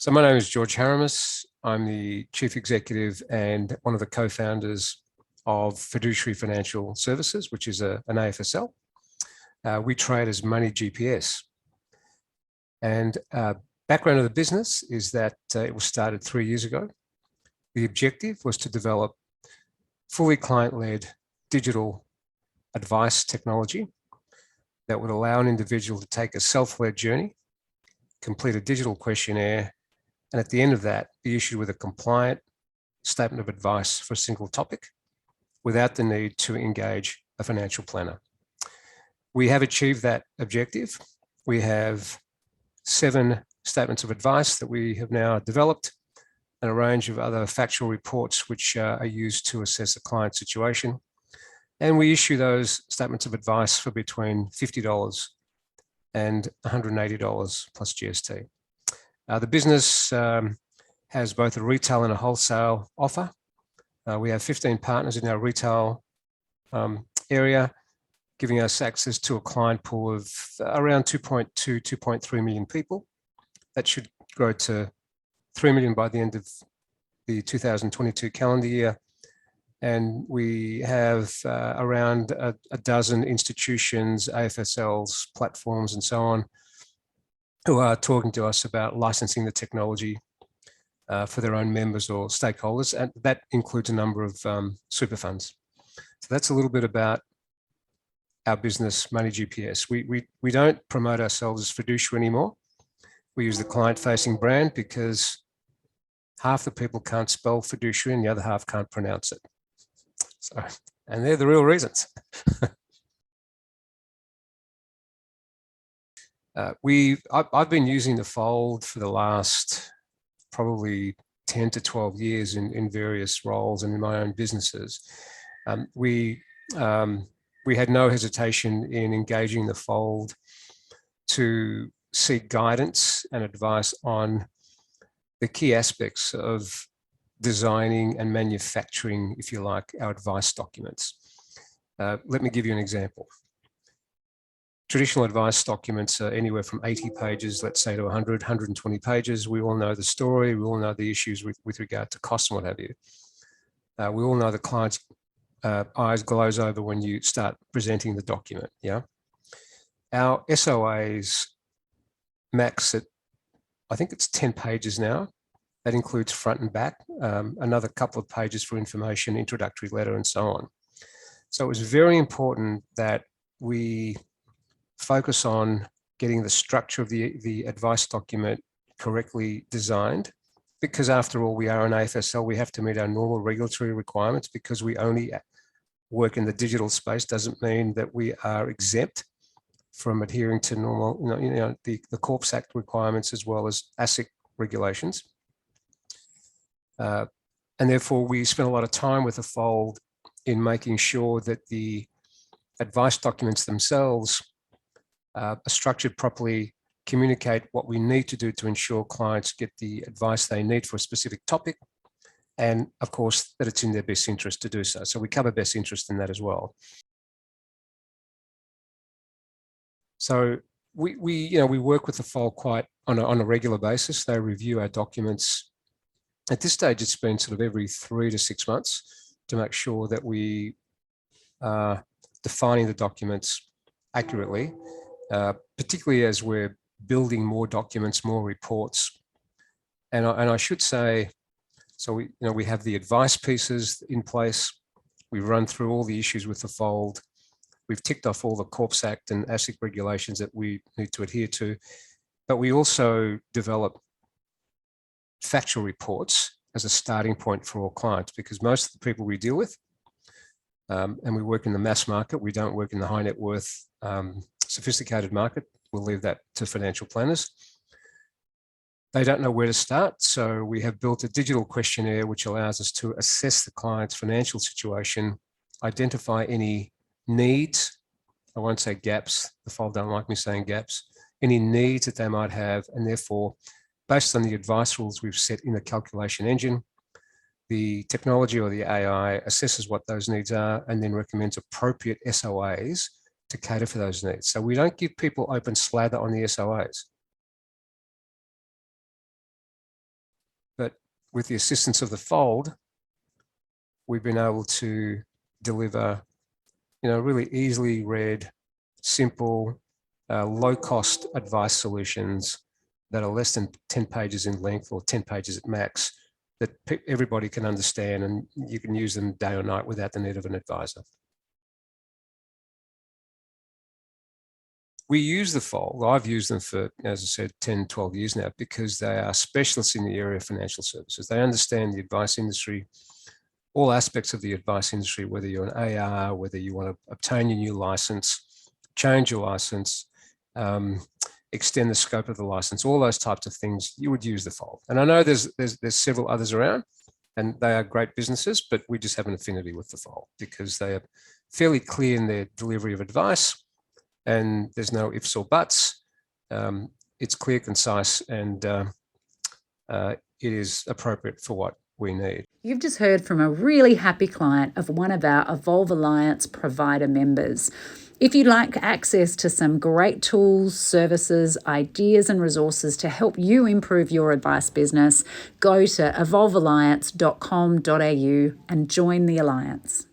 So my name is George Haramis. I'm the Chief Executive and one of the co-founders of Fiduciary Financial Services, which is an AFSL. We trade as Money GPS. And background of the business is that it was started 3 years ago. The objective was to develop fully client-led digital advice technology that would allow an individual to take a self-led journey, complete a digital questionnaire, and at the end of that, be issued with a compliant statement of advice for a single topic without the need to engage a financial planner. We have achieved that objective. We have 7 statements of advice that we have now developed and a range of other factual reports which are used to assess a client situation. And we issue those statements of advice for between $50 and $180 plus GST. The business has both a retail and a wholesale offer. We have 15 partners in our retail area, giving us access to a client pool of around 2.2, 2.3 million people. That should grow to 3 million by the end of the 2022 calendar year. And we have around a dozen institutions, AFSLs, platforms, and so on, who are talking to us about licensing the technology for their own members or stakeholders. And that includes a number of super funds. So that's a little bit about our business, Money GPS. We don't promote ourselves as fiduciary anymore. We use the client-facing brand because half the people can't spell fiduciary and the other half can't pronounce it. So, and they're the real reasons. I've been using the Fold for the last probably 10 to 12 years in various roles and in my own businesses. We had no hesitation in engaging the Fold to seek guidance and advice on the key aspects of designing and manufacturing, if you like, our advice documents. Let me give you an example. Traditional advice documents are anywhere from 80 pages, let's say, to 100, 120 pages. We all know the story. We all know the issues with regard to cost and what have you. We all know the client's eyes glaze over when you start presenting the document, yeah? Our SOAs max at, I think it's 10 pages now. That includes front and back, another couple of pages for information, introductory letter, and so on. So it was very important that we focus on getting the structure of the advice document correctly designed, because after all, we are an AFSL, we have to meet our normal regulatory requirements. Because we only work in the digital space doesn't mean that we are exempt from adhering to normal, the Corps Act requirements as well as ASIC regulations. And therefore, we spent a lot of time with the Fold in making sure that the advice documents themselves are structured properly, communicate what we need to do to ensure clients get the advice they need for a specific topic, and of course, that it's in their best interest to do so. So we cover best interest in that as well. So we work with the Fold quite on a regular basis. They review our documents. At this stage, it's been sort of every 3 to 6 months to make sure that we are defining the documents accurately, particularly as we're building more documents, more reports. And I should say, so we have the advice pieces in place. We've run through all the issues with the Fold. We've ticked off all the Corps Act and ASIC regulations that we need to adhere to, but we also develop factual reports as a starting point for all clients, because most of the people we deal with, and we work in the mass market, we don't work in the high net worth, sophisticated market. We'll leave that to financial planners. They don't know where to start. So we have built a digital questionnaire which allows us to assess the client's financial situation, identify any needs. I won't say gaps. The Fold don't like me saying gaps. Any needs that they might have, and therefore, based on the advice rules we've set in the calculation engine, the technology or the AI assesses what those needs are and then recommends appropriate SOAs to cater for those needs. So we don't give people open slather on the SOAs. with the assistance of the Fold, we've been able to deliver, really easily read, simple, low-cost advice solutions that are less than 10 pages in length or 10 pages at max, that everybody can understand, and you can use them day or night without the need of an advisor. We use the Fold. I've used them for, as I said, 10, 12 years now, because they are specialists in the area of financial services. They understand the advice industry, all aspects of the advice industry, whether you're an AR, whether you want to obtain your new license, change your license, extend the scope of the license, all those types of things, you would use the Fold. And I know there's several others around, and they are great businesses, but we just have an affinity with the Fold because they are fairly clear in their delivery of advice, and there's no ifs or buts. It's clear, concise, and it is appropriate for what we need. You've just heard from a really happy client of one of our Evolve Alliance provider members. If you'd like access to some great tools, services, ideas and resources to help you improve your advice business, go to evolvealliance.com.au and join the Alliance.